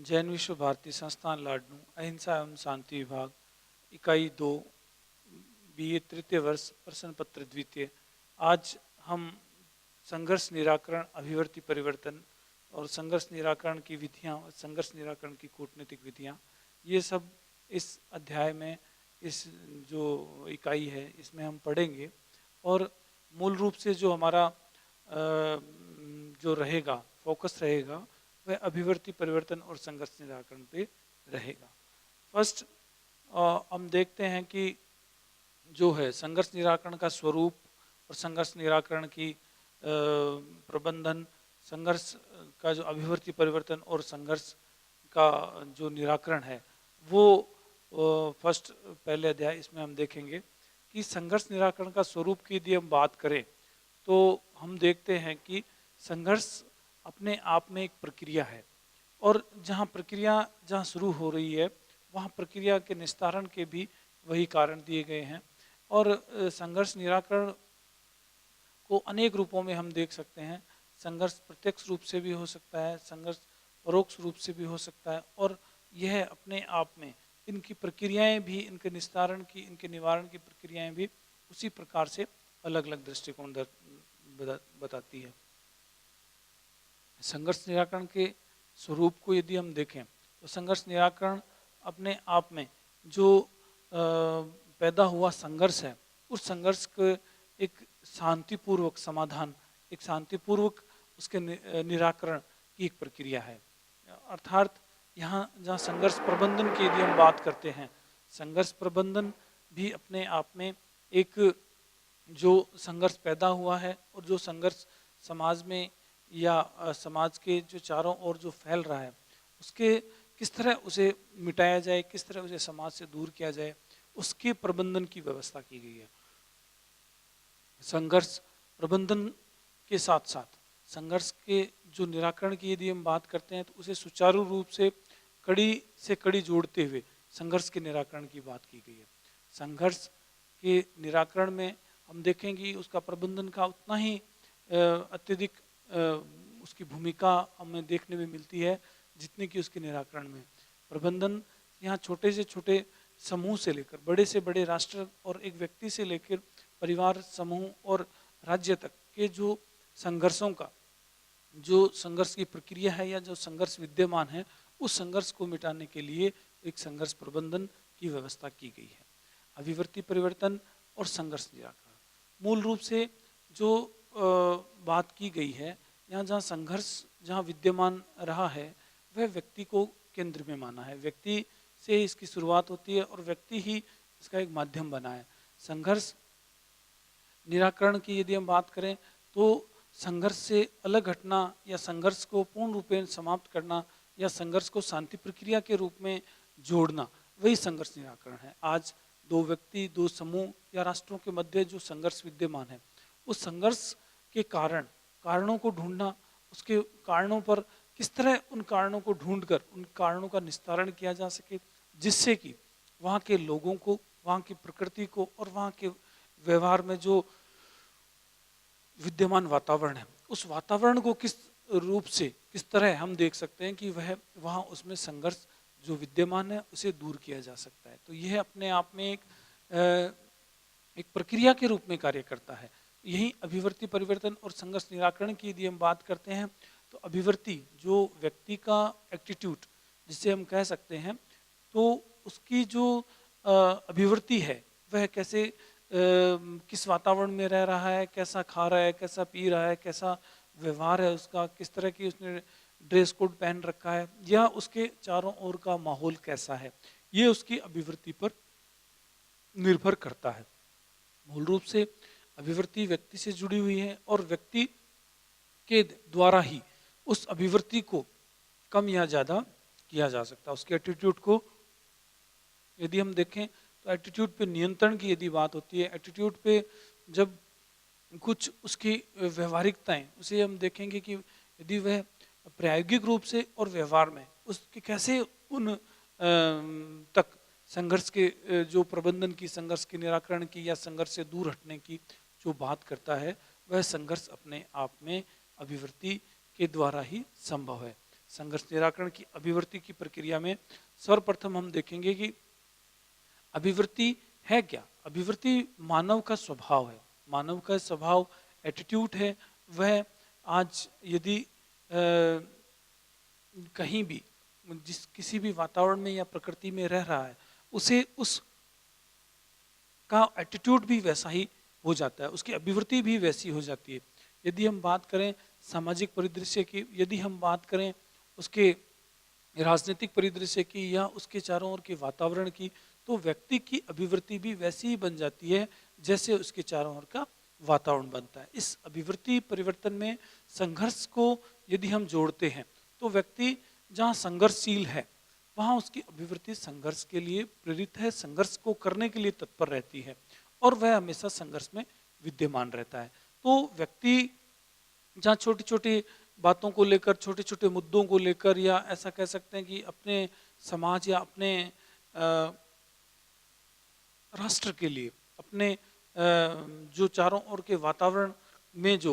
जैन विश्व भारती संस्थान लाडनू अहिंसा एवं शांति विभाग इकाई 2 बीए तृतीय वर्ष प्रश्न पत्र द्वितीय। आज हम संघर्ष निराकरण, अभिवर्ती परिवर्तन और संघर्ष निराकरण की विधियां, संघर्ष निराकरण की कूटनीतिक विधियां, ये सब इस अध्याय में, इस जो इकाई है इसमें हम पढ़ेंगे। और मूल रूप से जो हमारा जो रहेगा, फोकस रहेगा, वह अभिवर्ती परिवर्तन और संघर्ष निराकरण पे रहेगा। फर्स्ट हम देखते हैं कि जो है संघर्ष निराकरण का स्वरूप और संघर्ष निराकरण की प्रबंधन, संघर्ष का जो अभिवर्ती परिवर्तन और संघर्ष का जो निराकरण है वो फर्स्ट पहले अध्याय इसमें हम देखेंगे कि संघर्ष निराकरण का स्वरूप की यदि हम बात करें तो हम देखते हैं कि संघर्ष अपने आप में एक प्रक्रिया है और जहाँ प्रक्रिया जहाँ शुरू हो रही है वहाँ प्रक्रिया के निस्तारण के भी वही कारण दिए गए हैं। और संघर्ष निराकरण को अनेक रूपों में हम देख सकते हैं। संघर्ष प्रत्यक्ष रूप से भी हो सकता है, संघर्ष परोक्ष रूप से भी हो सकता है, और यह अपने आप में इनकी प्रक्रियाएं भी, इनके निस्तारण की, इनके निवारण की प्रक्रियाएं भी उसी प्रकार से अलग अलग दृष्टिकोण बताती है। संघर्ष निराकरण के स्वरूप को यदि हम देखें तो संघर्ष निराकरण अपने आप में जो पैदा हुआ संघर्ष है, उस संघर्ष के एक शांतिपूर्वक समाधान, एक शांतिपूर्वक उसके निराकरण की एक प्रक्रिया है। अर्थात यहाँ जहाँ संघर्ष प्रबंधन की यदि हम बात करते हैं, संघर्ष प्रबंधन भी अपने आप में एक जो संघर्ष पैदा हुआ है और जो संघर्ष समाज में या समाज के जो चारों ओर जो फैल रहा है, उसके किस तरह उसे मिटाया जाए, किस तरह उसे समाज से दूर किया जाए, उसके प्रबंधन की व्यवस्था की गई है। संघर्ष प्रबंधन के साथ साथ संघर्ष के जो निराकरण की यदि हम बात करते हैं तो उसे सुचारू रूप से कड़ी जोड़ते हुए संघर्ष के निराकरण की बात की गई है। संघर्ष के निराकरण में हम देखेंगे उसका प्रबंधन का उतना ही अत्यधिक उसकी भूमिका हमें देखने में मिलती है जितने की उसके निराकरण में। प्रबंधन यहाँ छोटे से छोटे समूह से लेकर बड़े से बड़े राष्ट्र और एक व्यक्ति से लेकर परिवार, समूह और राज्य तक के जो संघर्षों का, जो संघर्ष की प्रक्रिया है या जो संघर्ष विद्यमान है, उस संघर्ष को मिटाने के लिए एक संघर्ष प्रबंधन की व्यवस्था की गई है। अभिवर्ती परिवर्तन और संघर्ष निराकरण मूल रूप से जो बात की गई है, यहाँ जहाँ संघर्ष जहाँ विद्यमान रहा है वह व्यक्ति को केंद्र में माना है। व्यक्ति से इसकी शुरुआत होती है और व्यक्ति ही इसका एक माध्यम बना है। संघर्ष निराकरण की यदि हम बात करें तो संघर्ष से अलग हटना या संघर्ष को पूर्ण रूपेण समाप्त करना या संघर्ष को शांति प्रक्रिया के रूप में जोड़ना, वही संघर्ष निराकरण है। आज दो व्यक्ति, दो समूह या राष्ट्रों के मध्य जो संघर्ष विद्यमान है, उस संघर्ष के कारणों को ढूंढना, उसके कारणों पर किस तरह उन कारणों को ढूंढकर उन कारणों का निस्तारण किया जा सके, जिससे कि वहाँ के लोगों को, वहाँ की प्रकृति को और वहाँ के व्यवहार में जो विद्यमान वातावरण है, उस वातावरण को किस रूप से, किस तरह हम देख सकते हैं कि वह वहाँ उसमें संघर्ष जो विद्यमान है उसे दूर किया जा सकता है। तो यह अपने आप में एक प्रक्रिया के रूप में कार्य करता है। यही अभिवर्ती परिवर्तन और संघर्ष निराकरण की यदि हम बात करते हैं तो अभिवर्ती जो व्यक्ति का एटीट्यूड जिसे हम कह सकते हैं, तो उसकी जो अभिवर्ती है वह कैसे किस वातावरण में रह रहा है, कैसा खा रहा है, कैसा पी रहा है, कैसा व्यवहार है उसका, किस तरह की उसने ड्रेस कोड पहन रखा है, या उसके चारों ओर का माहौल कैसा है, ये उसकी अभिवृत्ति पर निर्भर करता है। मूल रूप से अभिवृत्ति व्यक्ति से जुड़ी हुई है और व्यक्ति के द्वारा ही उस अभिवृत्ति को कम या ज्यादा किया जा सकता है। उसके एटीट्यूड को यदि हम देखें तो एटीट्यूड पे नियंत्रण की यदि बात होती है, एटीट्यूड पे जब कुछ उसकी व्यवहारिकताएं, उसे हम देखेंगे कि यदि वह प्रायोगिक रूप से और व्यवहार में उसके कैसे उन तक संघर्ष के जो प्रबंधन की, संघर्ष के निराकरण की या संघर्ष से दूर हटने की जो बात करता है, वह संघर्ष अपने आप में अभिवृत्ति के द्वारा ही संभव है। संघर्ष निराकरण की अभिवृत्ति की प्रक्रिया में सर्वप्रथम हम देखेंगे कि अभिवृत्ति है क्या। अभिवृत्ति मानव का स्वभाव है, मानव का स्वभाव एटीट्यूड है। वह आज यदि कहीं भी जिस किसी भी वातावरण में या प्रकृति में रह रहा है, उसे उस का एटीट्यूड भी वैसा ही हो जाता है, उसकी अभिवृत्ति भी वैसी हो जाती है। यदि हम बात करें सामाजिक परिदृश्य की, यदि हम बात करें उसके राजनीतिक परिदृश्य की या उसके चारों ओर के वातावरण की, तो व्यक्ति की अभिवृत्ति भी वैसी ही बन जाती है जैसे उसके चारों ओर का वातावरण बनता है। इस अभिवृत्ति परिवर्तन में संघर्ष को यदि हम जोड़ते हैं तो व्यक्ति जहाँ संघर्षशील है वहाँ उसकी अभिवृत्ति संघर्ष के लिए प्रेरित है, संघर्ष को करने के लिए तत्पर रहती है और वह हमेशा संघर्ष में विद्यमान रहता है। तो व्यक्ति जहाँ छोटी छोटी बातों को लेकर, छोटे छोटे मुद्दों को लेकर, या ऐसा कह सकते हैं कि अपने समाज या अपने राष्ट्र के लिए, अपने जो चारों ओर के वातावरण में जो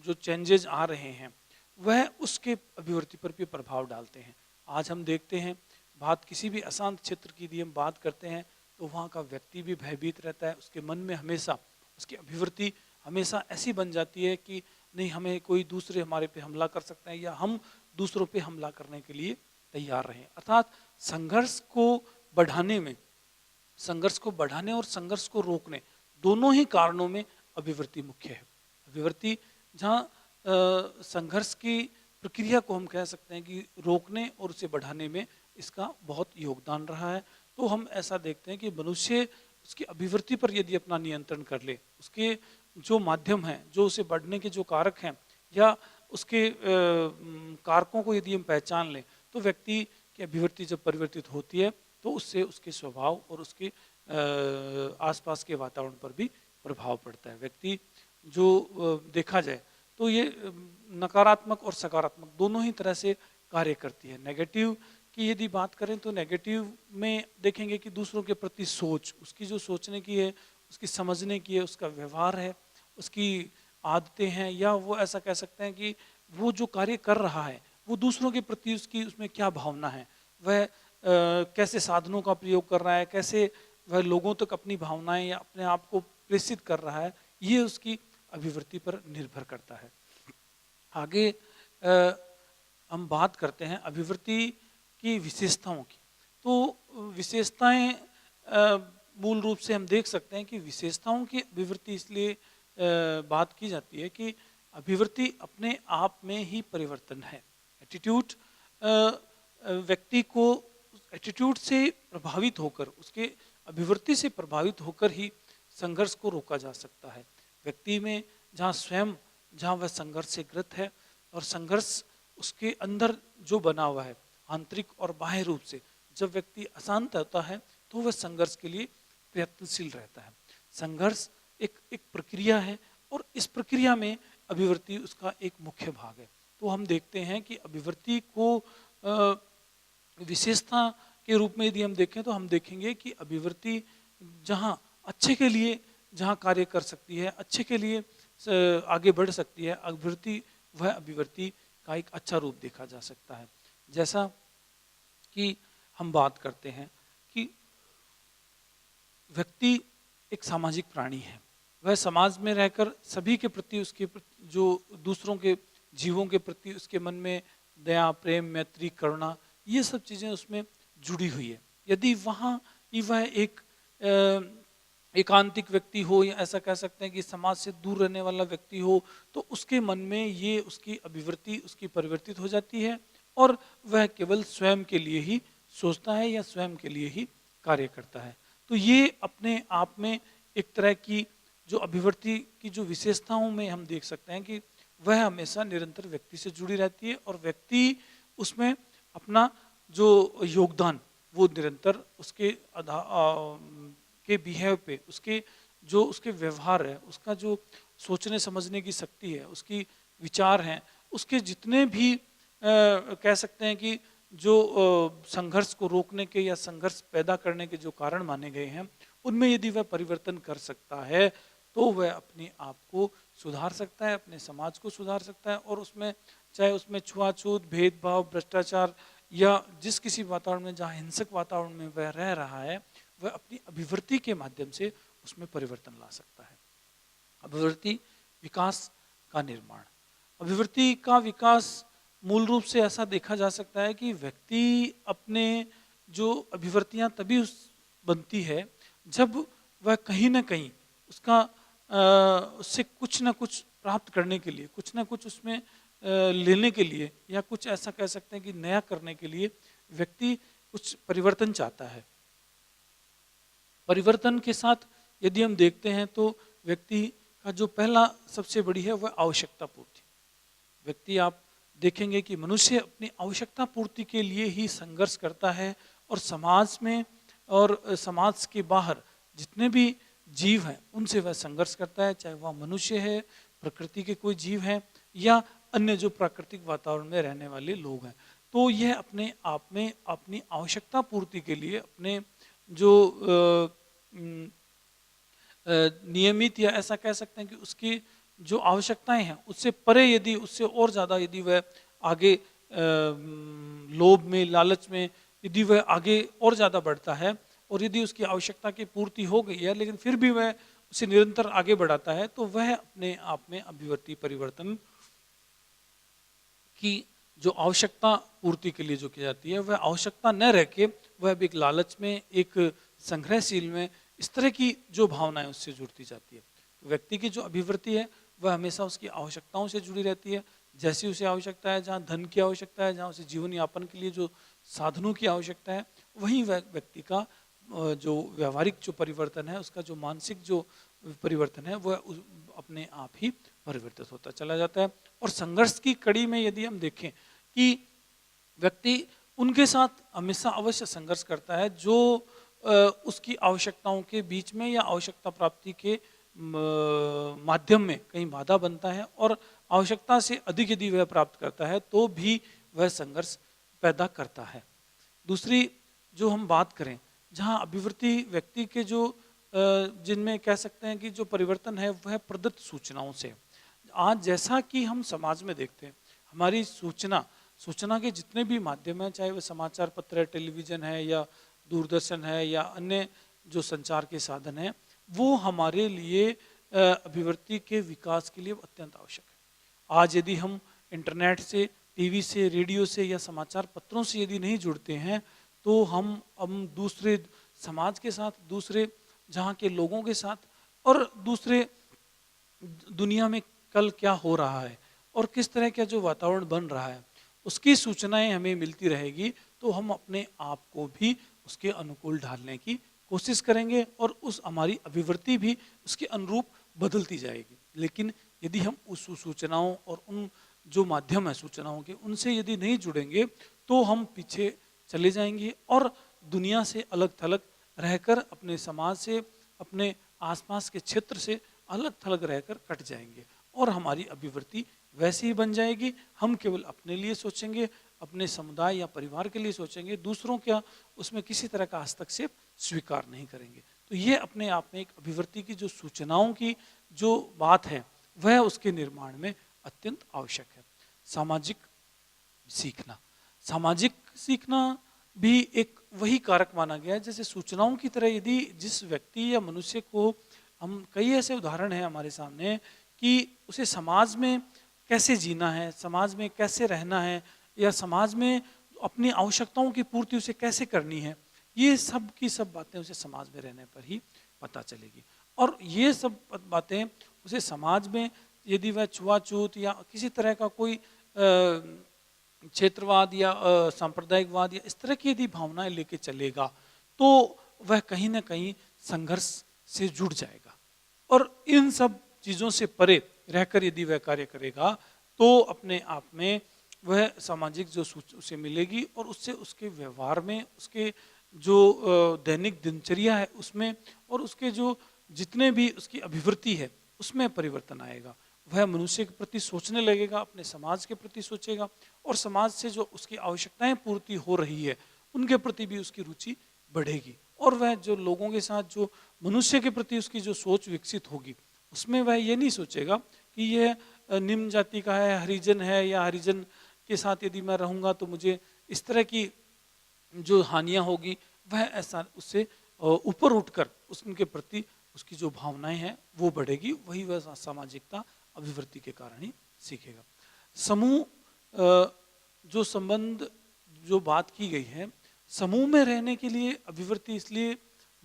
जो चेंजेस आ रहे हैं वह उसके अभिवृत्ति पर भी प्रभाव डालते हैं। आज हम देखते हैं बात किसी भी अशांत क्षेत्र की यदि हम बात करते हैं तो वहाँ का व्यक्ति भी भयभीत रहता है, उसके मन में हमेशा उसकी अभिवृत्ति हमेशा ऐसी बन जाती है कि नहीं, हमें कोई दूसरे हमारे पे हमला कर सकते हैं या हम दूसरों पे हमला करने के लिए तैयार रहें। अर्थात संघर्ष को बढ़ाने में, संघर्ष को बढ़ाने और संघर्ष को रोकने दोनों ही कारणों में अभिवृत्ति मुख्य है। अभिवृत्ति जहाँ संघर्ष की प्रक्रिया को हम कह सकते हैं कि रोकने और उसे बढ़ाने में इसका बहुत योगदान रहा है। तो हम ऐसा देखते हैं कि मनुष्य उसकी अभिवृत्ति पर यदि अपना नियंत्रण कर ले, उसके जो माध्यम हैं, जो उसे बढ़ने के जो कारक हैं या उसके कारकों को यदि हम पहचान लें, तो व्यक्ति की अभिवृत्ति जब परिवर्तित होती है तो उससे उसके स्वभाव और उसके आसपास के वातावरण पर भी प्रभाव पड़ता है। व्यक्ति जो देखा जाए तो ये नकारात्मक और सकारात्मक दोनों ही तरह से कार्य करती है। नेगेटिव की यदि बात करें तो नेगेटिव में देखेंगे कि दूसरों के प्रति सोच, उसकी जो सोचने की है, उसकी समझने की है, उसका व्यवहार है, उसकी आदतें हैं, या वो ऐसा कह सकते हैं कि वो जो कार्य कर रहा है वो दूसरों के प्रति उसकी उसमें क्या भावना है, वह कैसे साधनों का प्रयोग कर रहा है, कैसे वह लोगों तक अपनी भावनाएं या अपने आप को प्रेषित कर रहा है, ये उसकी अभिवृत्ति पर निर्भर करता है। आगे हम बात करते हैं अभिवृत्ति की विशेषताओं की। तो विशेषताएं मूल रूप से हम देख सकते हैं कि विशेषताओं की अभिवृत्ति इसलिए बात की जाती है कि अभिवृत्ति अपने आप में ही परिवर्तन है। एटीट्यूड, व्यक्ति को एटीट्यूड से प्रभावित होकर, उसके अभिवृत्ति से प्रभावित होकर ही संघर्ष को रोका जा सकता है। व्यक्ति में जहाँ स्वयं, जहाँ वह संघर्ष से ग्रस्त है और संघर्ष उसके अंदर जो बना हुआ है आंतरिक और बाह्य रूप से, जब व्यक्ति अशांत होता है तो वह संघर्ष के लिए प्रयत्नशील रहता है। संघर्ष एक प्रक्रिया है और इस प्रक्रिया में अभिवृत्ति उसका एक मुख्य भाग है। तो हम देखते हैं कि अभिवृत्ति को विशेषता के रूप में यदि हम देखें तो हम देखेंगे कि अभिवृत्ति जहाँ अच्छे के लिए जहाँ कार्य कर सकती है, अच्छे के लिए आगे बढ़ सकती है, वह अभिवृत्ति का एक अच्छा रूप देखा जा सकता है। जैसा कि हम बात करते हैं कि व्यक्ति एक सामाजिक प्राणी है, वह समाज में रहकर सभी के प्रति, उसके जो दूसरों के जीवों के प्रति उसके मन में दया, प्रेम, मैत्री, करुणा, ये सब चीज़ें उसमें जुड़ी हुई है। यदि वहाँ वह एक एकांतिक व्यक्ति हो, या ऐसा कह सकते हैं कि समाज से दूर रहने वाला व्यक्ति हो, तो उसके मन में ये उसकी अभिवृत्ति उसकी परिवर्तित हो जाती है और वह केवल स्वयं के लिए ही सोचता है या स्वयं के लिए ही कार्य करता है। तो ये अपने आप में एक तरह की जो अभिवृत्ति की जो विशेषताओं में हम देख सकते हैं कि वह हमेशा निरंतर व्यक्ति से जुड़ी रहती है और व्यक्ति उसमें अपना जो योगदान वो निरंतर उसके के बिहेव पे, उसके जो उसके व्यवहार है, उसका जो सोचने समझने की शक्ति है, उसकी विचार हैं, उसके जितने भी कह सकते हैं कि जो संघर्ष को रोकने के या संघर्ष पैदा करने के जो कारण माने गए हैं, उनमें यदि वह परिवर्तन कर सकता है तो वह अपने आप को सुधार सकता है, अपने समाज को सुधार सकता है और उसमें चाहे उसमें छुआछूत, भेदभाव, भ्रष्टाचार या जिस किसी वातावरण में जहाँ हिंसक वातावरण में वह रह रहा है, वह अपनी अभिवृत्ति के माध्यम से उसमें परिवर्तन ला सकता है। अभिवृत्ति विकास का निर्माण। अभिवृत्ति का विकास मूल रूप से ऐसा देखा जा सकता है कि व्यक्ति अपने जो अभिवृत्तियां तभी बनती है जब वह कहीं ना कहीं उसका उससे कुछ ना कुछ प्राप्त करने के लिए, कुछ ना कुछ उसमें लेने के लिए, या कुछ ऐसा कह सकते हैं कि नया करने के लिए व्यक्ति कुछ परिवर्तन चाहता है। परिवर्तन के साथ यदि हम देखते हैं तो व्यक्ति का जो पहला सबसे बड़ी है वह आवश्यकता पूर्ति। व्यक्ति, आप देखेंगे कि मनुष्य अपनी आवश्यकता पूर्ति के लिए ही संघर्ष करता है, और समाज में और समाज के बाहर जितने भी जीव हैं उनसे वह संघर्ष करता है, चाहे वह मनुष्य है, प्रकृति के कोई जीव हैं, या अन्य जो प्राकृतिक वातावरण में रहने वाले लोग हैं। तो यह अपने आप में अपनी आवश्यकता पूर्ति के लिए अपने जो नियमित, या ऐसा कह सकते हैं कि उसकी जो आवश्यकताएं हैं उससे परे यदि, उससे और ज़्यादा यदि वह आगे लोभ में, लालच में यदि वह आगे और ज़्यादा बढ़ता है, और यदि उसकी आवश्यकता की पूर्ति हो गई है लेकिन फिर भी वह उसे निरंतर आगे बढ़ाता है, तो वह अपने आप में अभिवृत्ति परिवर्तन की जो आवश्यकता पूर्ति के लिए जो की जाती है, वह आवश्यकता न रह के वह भी एक लालच में, एक संग्रहशील में, इस तरह की जो भावनाएं उससे जुड़ती जाती है। तो व्यक्ति की जो अभिवृत्ति है वह हमेशा उसकी आवश्यकताओं से जुड़ी रहती है। जैसी उसे आवश्यकता है, जहाँ धन की आवश्यकता है, जहाँ उसे जीवन यापन के लिए जो साधनों की आवश्यकता है, वहीं वह व्यक्ति का जो व्यवहारिक जो परिवर्तन है, उसका जो मानसिक जो परिवर्तन है, वह अपने आप ही परिवर्तित होता चला जाता है। और संघर्ष की कड़ी में यदि हम देखें कि व्यक्ति उनके साथ हमेशा अवश्य संघर्ष करता है जो उसकी आवश्यकताओं के बीच में या आवश्यकता प्राप्ति के माध्यम में कहीं बाधा बनता है, और आवश्यकता से अधिक यदि वह प्राप्त करता है तो भी वह संघर्ष पैदा करता है। दूसरी जो हम बात करें, जहाँ अभिवृत्ति व्यक्ति के जो जिनमें कह सकते हैं कि जो परिवर्तन है वह प्रदत्त सूचनाओं से। आज जैसा कि हम समाज में देखते हैं, हमारी सूचना के जितने भी माध्यम हैं, चाहे वह समाचार पत्र है, टेलीविज़न है, या दूरदर्शन है, या अन्य जो संचार के साधन हैं, वो हमारे लिए अभिवृत्ति के विकास के लिए अत्यंत आवश्यक है। आज यदि हम इंटरनेट से, टीवी से, रेडियो से या समाचार पत्रों से यदि नहीं जुड़ते हैं, तो हम दूसरे समाज के साथ, दूसरे जहाँ के लोगों के साथ, और दूसरे दुनिया में कल क्या हो रहा है और किस तरह का जो वातावरण बन रहा है, उसकी सूचनाएं हमें मिलती रहेगी, तो हम अपने आप को भी उसके अनुकूल ढालने की कोशिश करेंगे, और उस हमारी अभिवृत्ति भी उसके अनुरूप बदलती जाएगी। लेकिन यदि हम उस सूचनाओं और उन जो माध्यम है सूचनाओं के, उनसे यदि नहीं जुड़ेंगे, तो हम पीछे चले जाएंगे और दुनिया से अलग थलग रहकर, अपने समाज से, अपने आसपास के क्षेत्र से अलग थलग रहकर कट जाएंगे, और हमारी अभिवृत्ति वैसी ही बन जाएगी। हम केवल अपने लिए सोचेंगे, अपने समुदाय या परिवार के लिए सोचेंगे, दूसरों क्या उसमें किसी तरह का हस्तक्षेप स्वीकार नहीं करेंगे। तो ये अपने आप में एक अभिवृत्ति की जो सूचनाओं की जो बात है, वह उसके निर्माण में अत्यंत आवश्यक है। सामाजिक सीखना, सामाजिक सीखना भी एक वही कारक माना गया है, जैसे सूचनाओं की तरह यदि जिस व्यक्ति या मनुष्य को, हम कई ऐसे उदाहरण हैं हमारे सामने कि उसे समाज में कैसे जीना है, समाज में कैसे रहना है, या समाज में अपनी आवश्यकताओं की पूर्ति उसे कैसे करनी है, ये सब की सब बातें उसे समाज में रहने पर ही पता चलेगी। और ये सब बातें उसे समाज में यदि वह छुआछूत या किसी तरह का कोई क्षेत्रवाद या सांप्रदायिकवाद या इस तरह की यदि भावनाएं लेके चलेगा, तो वह कहीं ना कहीं संघर्ष से जुड़ जाएगा। और इन सब चीज़ों से परे रहकर यदि वह कार्य करेगा, तो अपने आप में वह सामाजिक जो सूच उसे मिलेगी, और उससे उसके व्यवहार में, उसके जो दैनिक दिनचर्या है उसमें, और उसके जो जितने भी उसकी अभिवृत्ति है उसमें परिवर्तन आएगा। वह मनुष्य के प्रति सोचने लगेगा, अपने समाज के प्रति सोचेगा, और समाज से जो उसकी आवश्यकताएं पूर्ति हो रही है उनके प्रति भी उसकी रुचि बढ़ेगी। और वह जो लोगों के साथ, जो मनुष्य के प्रति उसकी जो सोच विकसित होगी, उसमें वह ये नहीं सोचेगा कि यह निम्न जाति का है, हरिजन है, या हरिजन के साथ यदि मैं रहूँगा तो मुझे इस तरह की जो हानियां होगी, वह ऐसा उससे ऊपर उठकर उनके प्रति उसकी जो भावनाएं हैं वो बढ़ेगी, वही वह सामाजिकता अभिवृत्ति के कारण ही सीखेगा। समूह जो संबंध जो बात की गई है, समूह में रहने के लिए अभिवृत्ति इसलिए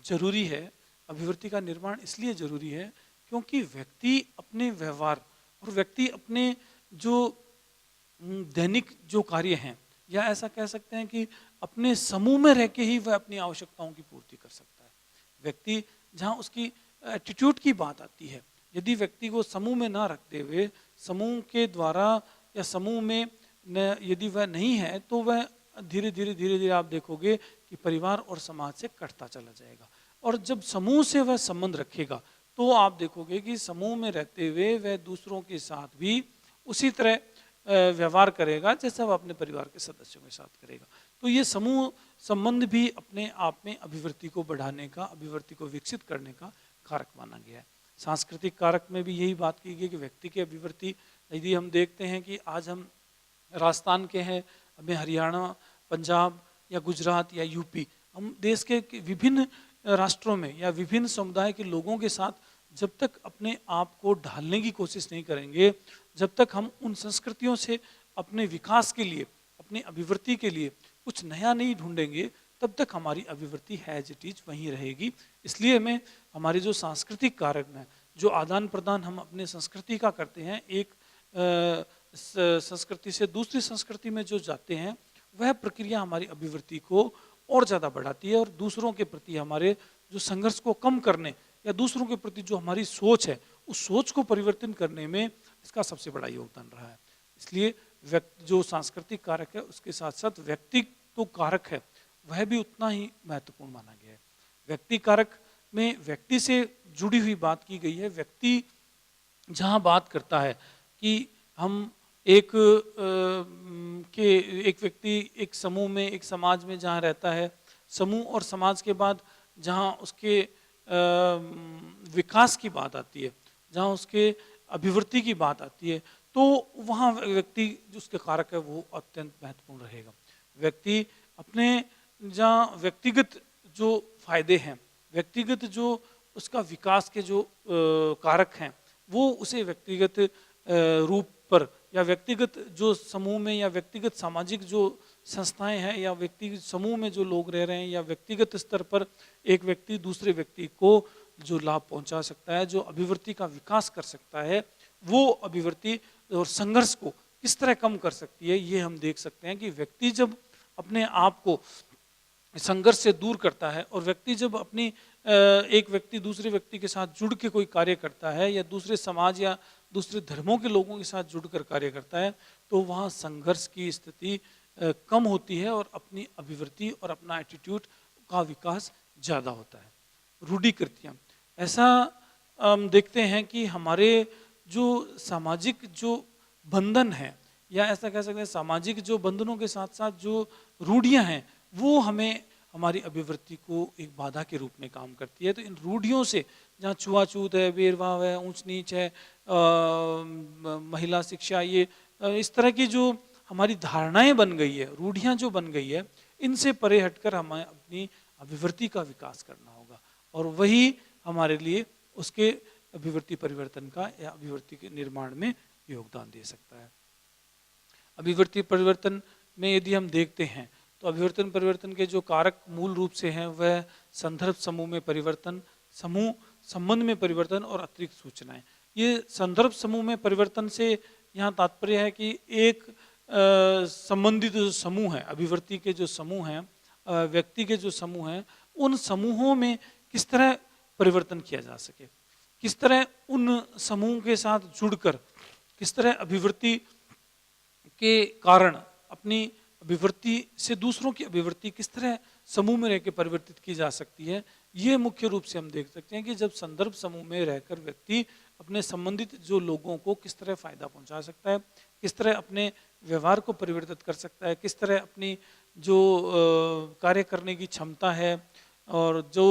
जरूरी है, अभिवृत्ति का निर्माण इसलिए जरूरी है क्योंकि व्यक्ति अपने व्यवहार और व्यक्ति अपने जो दैनिक जो कार्य हैं, या ऐसा कह सकते हैं कि अपने समूह में रह के ही वह अपनी आवश्यकताओं की पूर्ति कर सकता है। व्यक्ति जहाँ उसकी एटीट्यूड की बात आती है, यदि व्यक्ति को समूह में ना रखते हुए समूह के द्वारा या समूह में यदि वह नहीं है, तो वह धीरे धीरे आप देखोगे कि परिवार और समाज से कटता चला जाएगा। और जब समूह से वह संबंध रखेगा तो आप देखोगे कि समूह में रहते हुए वह दूसरों के साथ भी उसी तरह व्यवहार करेगा जैसा वह अपने परिवार के सदस्यों के साथ करेगा। तो ये समूह संबंध भी अपने आप में अभिवृत्ति को बढ़ाने का, अभिवृत्ति को विकसित करने का कारक माना गया है। सांस्कृतिक कारक में भी यही बात की गई कि व्यक्ति की अभिवृत्ति, यदि हम देखते हैं कि आज हम राजस्थान के हैं, हमें हरियाणा, पंजाब या गुजरात या यूपी, हम देश के विभिन्न राष्ट्रों में या विभिन्न समुदाय के लोगों के साथ जब तक अपने आप को ढालने की कोशिश नहीं करेंगे, जब तक हम उन संस्कृतियों से अपने विकास के लिए, अपनी अभिवृत्ति के लिए कुछ नया नहीं ढूंढेंगे, तब तक हमारी अभिवृत्ति हैज इट इज वहीं रहेगी। इसलिए हमें हमारे जो सांस्कृतिक कारक हैं, जो आदान प्रदान हम अपने संस्कृति का करते हैं, एक संस्कृति से दूसरी संस्कृति में जो जाते हैं, वह प्रक्रिया हमारी अभिवृत्ति को और ज़्यादा बढ़ाती है और दूसरों के प्रति हमारे जो संघर्ष को कम करने या दूसरों के प्रति जो हमारी सोच है, उस सोच को परिवर्तन करने में इसका सबसे बड़ा योगदान रहा है। इसलिए जो सांस्कृतिक कारक है उसके साथ साथ व्यक्तित्व कारक है, वह भी उतना ही महत्वपूर्ण माना गया है। व्यक्ति कारक में व्यक्ति से जुड़ी हुई बात की गई है। व्यक्ति जहाँ बात करता है कि हम एक व्यक्ति एक समूह में, एक समाज में जहाँ रहता है, समूह और समाज के बाद जहाँ उसके विकास की बात आती है, जहाँ उसके अभिवृत्ति की बात आती है, तो वहाँ व्यक्ति जो उसके कारक है वो अत्यंत महत्वपूर्ण रहेगा। व्यक्ति अपने जहाँ व्यक्तिगत जो फायदे हैं, व्यक्तिगत जो उसका विकास के जो कारक हैं, वो उसे व्यक्तिगत रूप पर या व्यक्तिगत जो समूह में या व्यक्तिगत सामाजिक जो संस्थाएं हैं या व्यक्तिगत समूह में जो लोग रह रहे हैं या व्यक्तिगत स्तर पर एक व्यक्ति दूसरे व्यक्ति को जो लाभ पहुंचा सकता है, जो अभिवृत्ति का विकास कर सकता है, वो अभिवृत्ति और संघर्ष को किस तरह कम कर सकती है, ये हम देख सकते हैं कि व्यक्ति जब अपने आप को संघर्ष से दूर करता है और व्यक्ति जब अपनी एक व्यक्ति दूसरे व्यक्ति के साथ जुड़ के कोई कार्य करता है या दूसरे समाज या दूसरे धर्मों के लोगों के साथ जुड़कर कार्य करता है, तो वहाँ संघर्ष की स्थिति कम होती है और अपनी अभिवृत्ति और अपना एटीट्यूड का विकास ज़्यादा होता है। रूढ़िकृतियाँ, ऐसा हम देखते हैं कि हमारे जो सामाजिक जो बंधन है या ऐसा कह सकते हैं सामाजिक जो बंधनों के साथ साथ जो रूढ़ियाँ हैं, वो हमें हमारी अभिवृत्ति को एक बाधा के रूप में काम करती है। तो इन रूढ़ियों से, जहाँ छुआछूत है, भेदभाव है, ऊंच नीच है, महिला शिक्षा, ये इस तरह की जो हमारी धारणाएं बन गई है, रूढ़ियाँ जो बन गई है, इनसे परे हटकर हमें अपनी अभिवृत्ति का विकास करना होगा और वही हमारे लिए उसके अभिवृत्ति परिवर्तन का या अभिवृत्ति के निर्माण में योगदान दे सकता है। अभिवृत्ति परिवर्तन में यदि हम देखते हैं तो अभिवर्तन परिवर्तन के जो कारक मूल रूप से हैं वह संदर्भ समूह में परिवर्तन, समूह संबंध में परिवर्तन और अतिरिक्त सूचनाएं। ये संदर्भ समूह में परिवर्तन से यहाँ तात्पर्य है कि एक संबंधित जो समूह है, अभिवृत्ति के जो समूह हैं, व्यक्ति के जो समूह हैं, उन समूहों में किस तरह परिवर्तन किया जा सके, किस तरह उन समूह के साथ जुड़कर किस तरह अभिवृत्ति के कारण अपनी अभिवृत्ति से दूसरों की अभिवृत्ति किस तरह समूह में रहकर परिवर्तित की जा सकती है। ये मुख्य रूप से हम देख सकते हैं कि जब संदर्भ समूह में रहकर व्यक्ति अपने संबंधित जो लोगों को किस तरह फायदा पहुंचा सकता है, किस तरह अपने व्यवहार को परिवर्तित कर सकता है, किस तरह अपनी जो कार्य करने की क्षमता है और जो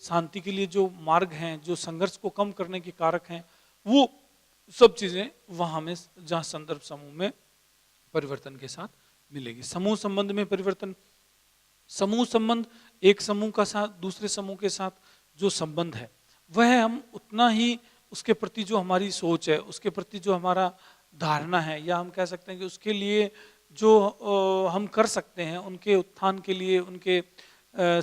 शांति के लिए जो मार्ग हैं, जो संघर्ष को कम करने के कारक हैं, वो सब चीजें वहां में जहां संदर्भ समूह में परिवर्तन के साथ मिलेगी। समूह संबंध में परिवर्तन, समूह संबंध एक समूह का साथ दूसरे समूह के साथ जो संबंध है वह हम उतना ही उसके प्रति जो हमारी सोच है, उसके प्रति जो हमारा धारणा है, या हम कह सकते हैं कि उसके लिए जो हम कर सकते हैं, उनके उत्थान के लिए, उनके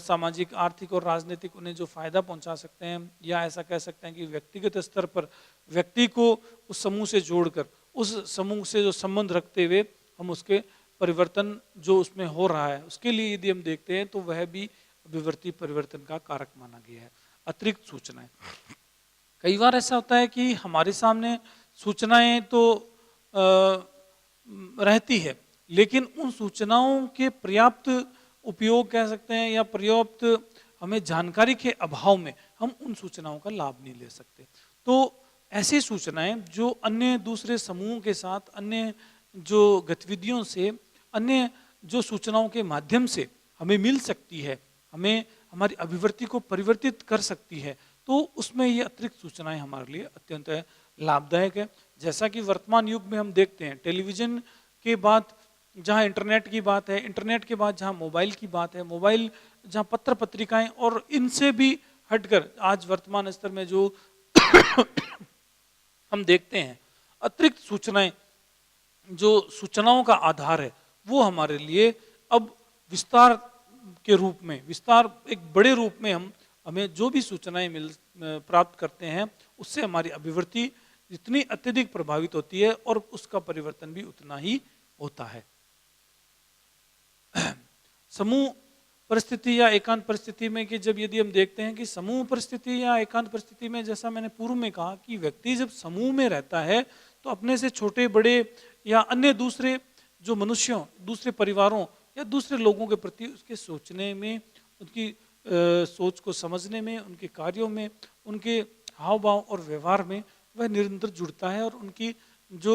सामाजिक आर्थिक और राजनीतिक उन्हें जो फायदा पहुंचा सकते हैं, या ऐसा कह सकते हैं कि व्यक्तिगत स्तर पर व्यक्ति को उस समूह से जोड़कर उस समूह से जो संबंध रखते हुए हम उसके परिवर्तन जो उसमें हो रहा है उसके लिए यदि हम देखते हैं तो वह भी अभिवर्ती परिवर्तन का कारक माना गया है। अतिरिक्त सूचनाएं, कई बार ऐसा होता है कि हमारे सामने सूचनाएं तो रहती है, लेकिन उन सूचनाओं के पर्याप्त उपयोग कह सकते हैं या पर्याप्त हमें जानकारी के अभाव में हम उन सूचनाओं का लाभ नहीं ले सकते। तो ऐसी सूचनाएं जो अन्य दूसरे समूहों के साथ, अन्य जो गतिविधियों से, अन्य जो सूचनाओं के माध्यम से हमें मिल सकती है, हमें हमारी अभिवृत्ति को परिवर्तित कर सकती है, तो उसमें ये अतिरिक्त सूचनाएं हमारे लिए अत्यंत लाभदायक है। जैसा कि वर्तमान युग में हम देखते हैं, टेलीविजन के बाद जहाँ इंटरनेट की बात है, इंटरनेट के बाद जहाँ मोबाइल की बात है, मोबाइल जहाँ पत्र पत्रिकाएं, और इनसे भी हटकर आज वर्तमान स्तर में जो हम देखते हैं अतिरिक्त सूचनाएं, जो सूचनाओं का आधार है, वो हमारे लिए अब विस्तार के रूप में, विस्तार एक बड़े रूप में हमें जो भी सूचनाएं प्राप्त करते हैं उससे हमारी अभिवृत्ति जितनी अत्यधिक प्रभावित होती है और उसका परिवर्तन भी उतना ही होता है। समूह परिस्थिति या एकांत परिस्थिति में कि जब यदि हम देखते हैं कि समूह परिस्थिति या एकांत परिस्थिति में, जैसा मैंने पूर्व में कहा कि व्यक्ति जब समूह में रहता है तो अपने से छोटे बड़े या अन्य दूसरे जो मनुष्यों, दूसरे परिवारों या दूसरे लोगों के प्रति उसके सोचने में, उनकी सोच को समझने में, उनके कार्यों में, उनके हाव भाव और व्यवहार में वह निरंतर जुड़ता है, और उनकी जो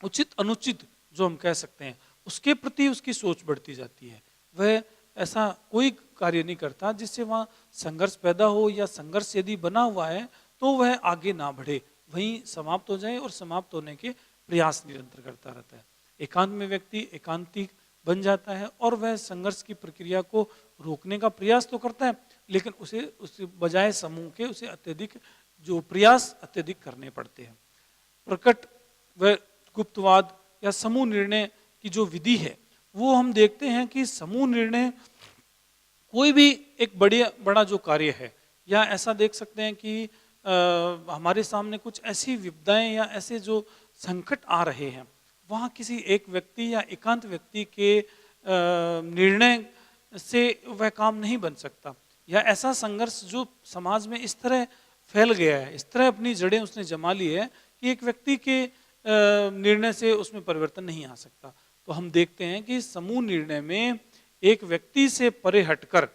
उचित अनुचित जो हम कह सकते हैं उसके प्रति उसकी सोच बढ़ती जाती है। वह ऐसा कोई कार्य नहीं करता जिससे वहाँ संघर्ष पैदा हो, या संघर्ष यदि बना हुआ है तो वह आगे ना बढ़े, वहीं समाप्त हो जाए और समाप्त होने के प्रयास निरंतर करता रहता है। एकांत में व्यक्ति एकांतिक बन जाता है और वह संघर्ष की प्रक्रिया को रोकने का प्रयास तो करता है, लेकिन उसे बजाय समूह के उसे अत्यधिक जो प्रयास अत्यधिक करने पड़ते हैं। प्रकट व गुप्तवाद या समूह निर्णय की जो विधि है वो हम देखते हैं कि समूह निर्णय कोई भी एक बड़ा जो कार्य है, या ऐसा देख सकते हैं कि हमारे सामने कुछ ऐसी विपदाएं या ऐसे जो संकट आ रहे हैं, वहाँ किसी एक व्यक्ति या एकांत व्यक्ति के निर्णय से वह काम नहीं बन सकता, या ऐसा संघर्ष जो समाज में इस तरह फैल गया है, इस तरह अपनी जड़ें उसने जमा ली है कि एक व्यक्ति के निर्णय से उसमें परिवर्तन नहीं आ सकता। तो हम देखते हैं कि समूह निर्णय में एक व्यक्ति से परे हटकर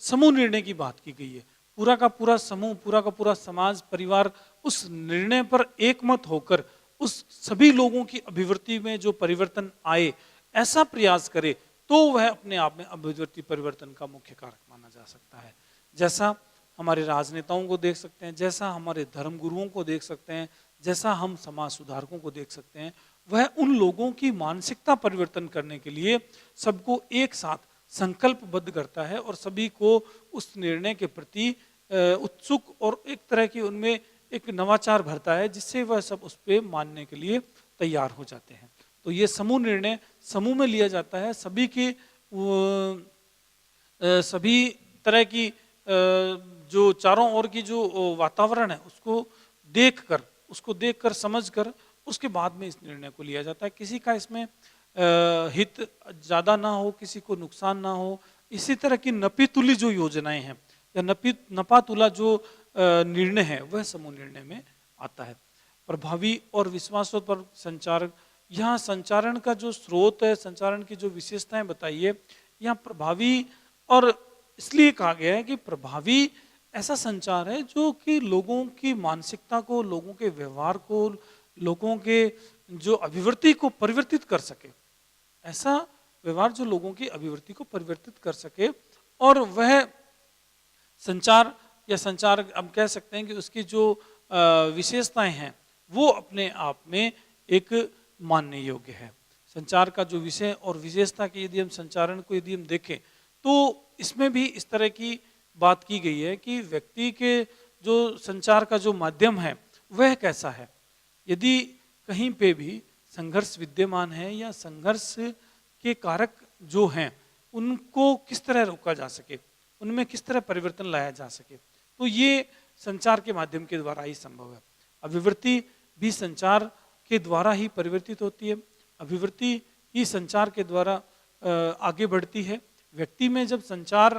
समूह निर्णय की बात की गई है। पूरा का पूरा समूह, पूरा का पूरा समाज, परिवार उस निर्णय पर एकमत होकर उस सभी लोगों की अभिवृत्ति में जो परिवर्तन आए ऐसा प्रयास करे तो वह अपने आप में अभिवृत्ति परिवर्तन का मुख्य कारक माना जा सकता है। जैसा हमारे राजनेताओं को देख सकते हैं, जैसा हमारे धर्म गुरुओं को देख सकते हैं, जैसा हम समाज सुधारकों को देख सकते हैं, वह उन लोगों की मानसिकता परिवर्तन करने के लिए सबको एक साथ संकल्पबद्ध करता है और सभी को उस निर्णय के प्रति उत्सुक और एक तरह की उनमें एक नवाचार भरता है, जिससे वह सब उस पर मानने के लिए तैयार हो जाते हैं। तो ये समूह निर्णय समूह में लिया जाता है, सभी तरह की जो चारों ओर की जो वातावरण है उसको देखकर समझकर उसके बाद में इस निर्णय को लिया जाता है। किसी का इसमें हित ज्यादा ना हो, किसी को नुकसान ना हो, इसी तरह की नपीतुली जो योजनाएं हैं या नपातुला जो निर्णय है वह समूह निर्णय में आता है। प्रभावी और विश्वासों पर संचार, यहाँ संचारण का जो स्रोत है, संचारण की जो विशेषताएं बताइए, यहाँ प्रभावी और इसलिए कहा गया है कि प्रभावी ऐसा संचार है जो कि लोगों की मानसिकता को, लोगों के व्यवहार को, लोगों के जो अभिवृत्ति को परिवर्तित कर सके, ऐसा व्यवहार जो लोगों की अभिवृत्ति को परिवर्तित कर सके। और वह संचार या संचार हम कह सकते हैं कि उसकी जो विशेषताएं हैं वो अपने आप में एक मानने योग्य है। संचार का जो विषय और विशेषता की यदि हम संचारण को यदि हम देखें तो इसमें भी इस तरह की बात की गई है कि व्यक्ति के जो संचार का जो माध्यम है वह कैसा है। यदि कहीं पे भी संघर्ष विद्यमान है या संघर्ष के कारक जो हैं उनको किस तरह रोका जा सके, उनमें किस तरह परिवर्तन लाया जा सके, तो ये संचार के माध्यम के द्वारा ही संभव है। अभिवृत्ति भी संचार के द्वारा ही परिवर्तित होती है, अभिवृत्ति ही संचार के द्वारा आगे बढ़ती है। व्यक्ति में जब संचार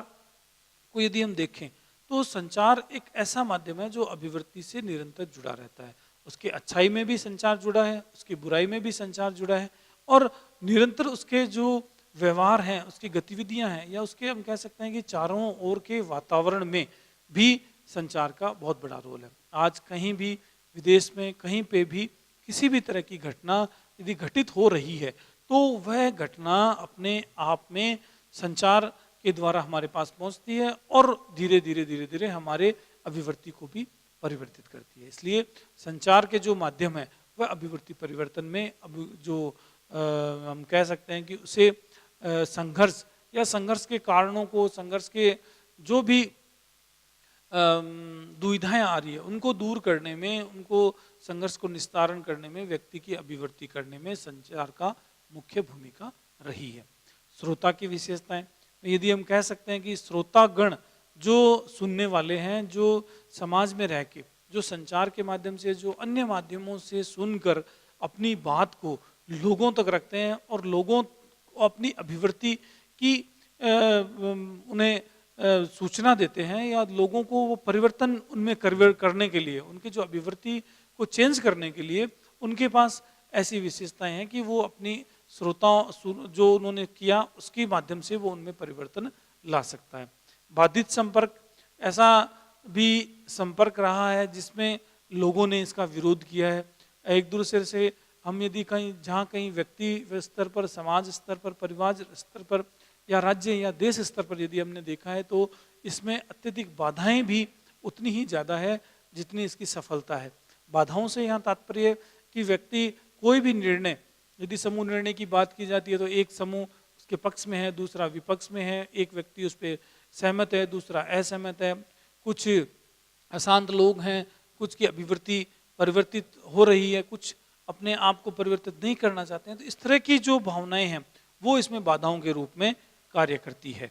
को यदि हम देखें तो संचार एक ऐसा माध्यम है जो अभिवृत्ति से निरंतर जुड़ा रहता है। उसके अच्छाई में भी संचार जुड़ा है, उसकी बुराई में भी संचार जुड़ा है, और निरंतर उसके जो व्यवहार हैं, उसकी गतिविधियां हैं, या उसके हम कह सकते हैं कि चारों ओर के वातावरण में भी संचार का बहुत बड़ा रोल है। आज कहीं भी विदेश में कहीं पे भी किसी भी तरह की घटना यदि घटित हो रही है तो वह घटना अपने आप में संचार के द्वारा हमारे पास पहुंचती है और धीरे धीरे हमारे अभिवृत्ति को भी परिवर्तित करती है। इसलिए संचार के जो माध्यम है वह अभिवृत्ति परिवर्तन में जो हम कह सकते हैं कि उसे संघर्ष या संघर्ष के कारणों को, संघर्ष के जो भी दुविधाएं आ रही है उनको दूर करने में, उनको संघर्ष को निस्तारण करने में, व्यक्ति की अभिवृत्ति करने में संचार का मुख्य भूमिका रही है। श्रोता की विशेषताएं, यदि हम कह सकते हैं कि श्रोतागण जो सुनने वाले हैं, जो समाज में रह के, जो संचार के माध्यम से, जो अन्य माध्यमों से सुनकर अपनी बात को लोगों तक रखते हैं और लोगों को अपनी अभिवृत्ति की उन्हें सूचना देते हैं, या लोगों को वो परिवर्तन उनमें करने के लिए, उनकी जो अभिवृत्ति को चेंज करने के लिए उनके पास ऐसी विशेषताएं हैं कि वो अपनी श्रोताओं जो उन्होंने किया उसके माध्यम से वो उनमें परिवर्तन ला सकता है। बाधित संपर्क ऐसा भी संपर्क रहा है जिसमें लोगों ने इसका विरोध किया है। एक दूसरे से हम यदि कहीं जहाँ कहीं व्यक्ति स्तर पर, समाज स्तर पर, परिवार स्तर पर या राज्य या देश स्तर पर यदि हमने देखा है तो इसमें अत्यधिक बाधाएं भी उतनी ही ज़्यादा है जितनी इसकी सफलता है। बाधाओं से यहाँ तात्पर्य कि व्यक्ति कोई भी निर्णय, यदि समूह निर्णय की बात की जाती है तो एक समूह उसके पक्ष में है, दूसरा विपक्ष में है, एक व्यक्ति उस पर सहमत है, दूसरा असहमत है, कुछ अशांत लोग हैं, कुछ की अभिवृत्ति परिवर्तित हो रही है, कुछ अपने आप को परिवर्तित नहीं करना चाहते हैं। तो इस तरह की जो भावनाएं हैं वो इसमें बाधाओं के रूप में कार्य करती है।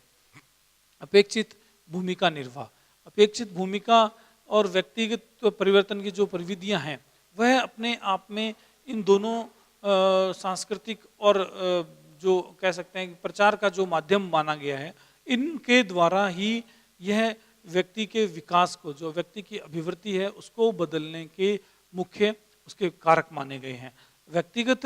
अपेक्षित भूमिका निर्वाह, अपेक्षित भूमिका और व्यक्तिगत परिवर्तन की जो प्रविधियां हैं वह अपने आप में इन दोनों सांस्कृतिक और जो कह सकते हैं प्रचार का जो माध्यम माना गया है, इनके द्वारा ही यह व्यक्ति के विकास को, जो व्यक्ति की अभिवृत्ति है उसको बदलने के मुख्य उसके कारक माने गए हैं। व्यक्तिगत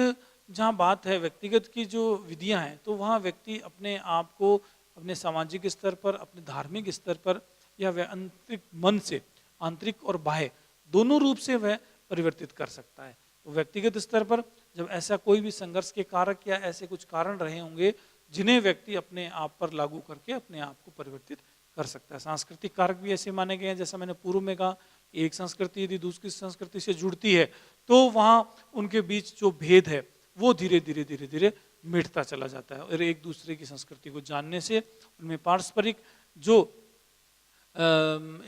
जहाँ बात है, व्यक्तिगत की जो विधियां हैं तो वहाँ व्यक्ति अपने आप को अपने सामाजिक स्तर पर, अपने धार्मिक स्तर पर या वह आंतरिक मन से, आंतरिक और बाह्य दोनों रूप से वह परिवर्तित कर सकता है। तो व्यक्तिगत स्तर पर जब ऐसा कोई भी संघर्ष के कारक या ऐसे कुछ कारण रहे होंगे जिन्हें व्यक्ति अपने आप पर लागू करके अपने आप को परिवर्तित कर सकता है। सांस्कृतिक कारक भी ऐसे माने गए हैं, जैसा मैंने पूर्व में कहा, एक संस्कृति यदि दूसरी संस्कृति से जुड़ती है तो वहाँ उनके बीच जो भेद है वो धीरे धीरे मिटता चला जाता है और एक दूसरे की संस्कृति को जानने से उनमें पारस्परिक जो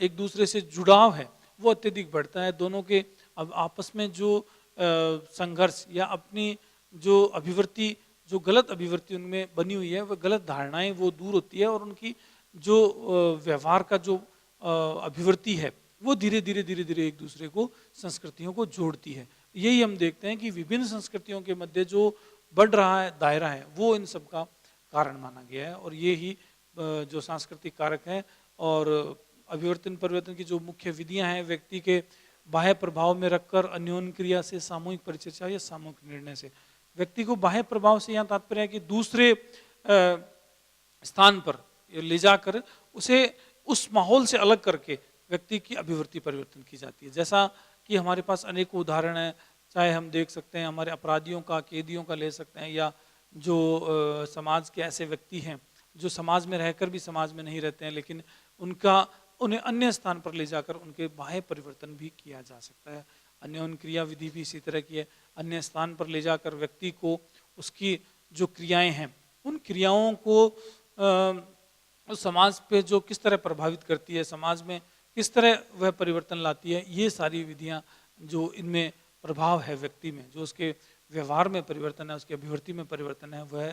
एक दूसरे से जुड़ाव है वो अत्यधिक बढ़ता है। दोनों के अब आपस में जो संघर्ष या अपनी जो अभिवृत्ति, जो गलत अभिवृत्ति उनमें बनी हुई है, वह गलत धारणाएं वो दूर होती है और उनकी जो व्यवहार का जो अभिवृत्ति है वो धीरे धीरे एक दूसरे को, संस्कृतियों को जोड़ती है। यही हम देखते हैं कि विभिन्न संस्कृतियों के मध्य जो बढ़ रहा है दायरा है वो इन सब का कारण माना गया है। और ये ही जो सांस्कृतिक कारक हैं और अभिवर्तन परिवर्तन की जो मुख्य विधियां हैं, व्यक्ति के बाह्य प्रभाव में रखकर अन्योन्य क्रिया से, सामूहिक परिचर्चा या सामूहिक निर्णय से, व्यक्ति को बाह्य प्रभाव से यहाँ तात्पर्य है कि दूसरे स्थान पर ले जाकर उसे उस माहौल से अलग करके व्यक्ति की अभिवृत्ति परिवर्तन की जाती है। जैसा कि हमारे पास अनेकों उदाहरण हैं, चाहे हम देख सकते हैं हमारे अपराधियों का, कैदियों का ले सकते हैं, या जो समाज के ऐसे व्यक्ति हैं जो समाज में रहकर भी समाज में नहीं रहते हैं लेकिन उनका उन्हें अन्य स्थान पर ले जाकर उनके बाह्य परिवर्तन भी किया जा सकता है। अन्योन क्रिया विधि भी इसी तरह की है। अन्य स्थान पर ले जाकर व्यक्ति को उसकी जो क्रियाएं हैं उन क्रियाओं को उस समाज पे जो किस तरह प्रभावित करती है, समाज में किस तरह वह परिवर्तन लाती है, ये सारी विधियां जो इनमें प्रभाव है व्यक्ति में, जो उसके व्यवहार में परिवर्तन है, उसकी अभिवृत्ति में परिवर्तन है, वह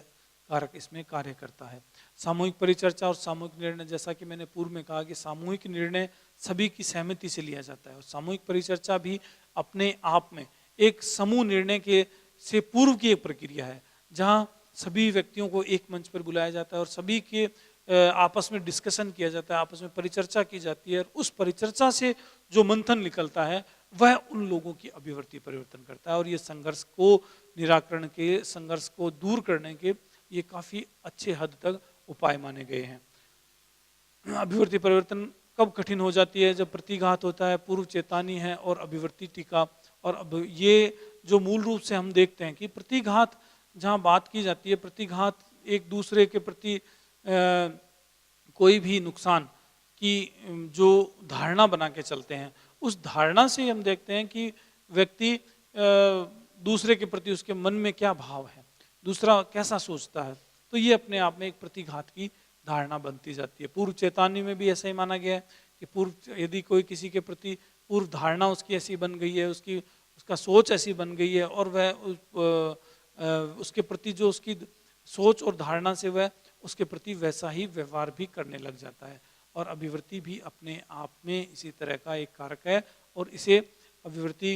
कारक इसमें कार्य करता है। सामूहिक परिचर्चा और सामूहिक निर्णय, जैसा कि मैंने पूर्व में कहा कि सामूहिक निर्णय सभी की सहमति से लिया जाता है और सामूहिक परिचर्चा भी अपने आप में एक समूह निर्णय के से पूर्व की एक प्रक्रिया है, जहां सभी व्यक्तियों को एक मंच पर बुलाया जाता है और सभी के आपस में डिस्कशन किया जाता है, आपस में परिचर्चा की जाती है और उस परिचर्चा से जो मंथन निकलता है वह उन लोगों की अभिवृत्ति परिवर्तन करता है और ये संघर्ष को निराकरण के, संघर्ष को दूर करने के ये काफी अच्छे हद तक उपाय माने गए हैं। अभिवृत्ति परिवर्तन कब कठिन हो जाती है? जब प्रतिघात होता है, पूर्व चेतावनी है और अभिवृत्ति टीका। और अब ये जो मूल रूप से हम देखते हैं कि प्रतिघात जहाँ बात की जाती है, प्रतिघात एक दूसरे के प्रति कोई भी नुकसान की जो धारणा बना के चलते हैं, उस धारणा से हम देखते हैं कि व्यक्ति दूसरे के प्रति उसके मन में क्या भाव है, दूसरा कैसा सोचता है, तो ये अपने आप में एक प्रतिघात की धारणा बनती जाती है। पूर्व चेतावनी में भी ऐसा ही माना गया है कि पूर्व यदि कोई किसी के प्रति पूर्व धारणा उसकी ऐसी बन गई है, उसका सोच ऐसी बन गई है और वह उसके प्रति जो उसकी सोच और धारणा से वह उसके प्रति वैसा ही व्यवहार भी करने लग जाता है। और अभिवृत्ति भी अपने आप में इसी तरह का एक कारक है और इसे अभिवृत्ति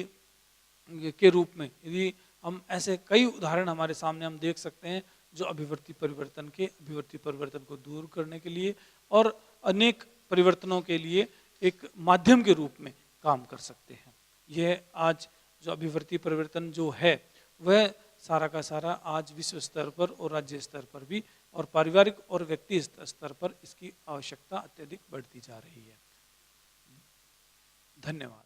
के रूप में यदि हम ऐसे कई उदाहरण हमारे सामने हम देख सकते हैं जो अभिवृत्ति परिवर्तन को दूर करने के लिए और अनेक परिवर्तनों के लिए एक माध्यम के रूप में काम कर सकते हैं। यह आज जो अभिवृत्ति परिवर्तन जो है वह सारा का सारा आज विश्व स्तर पर और राज्य स्तर पर भी और पारिवारिक और व्यक्ति स्तर पर इसकी आवश्यकता अत्यधिक बढ़ती जा रही है। धन्यवाद।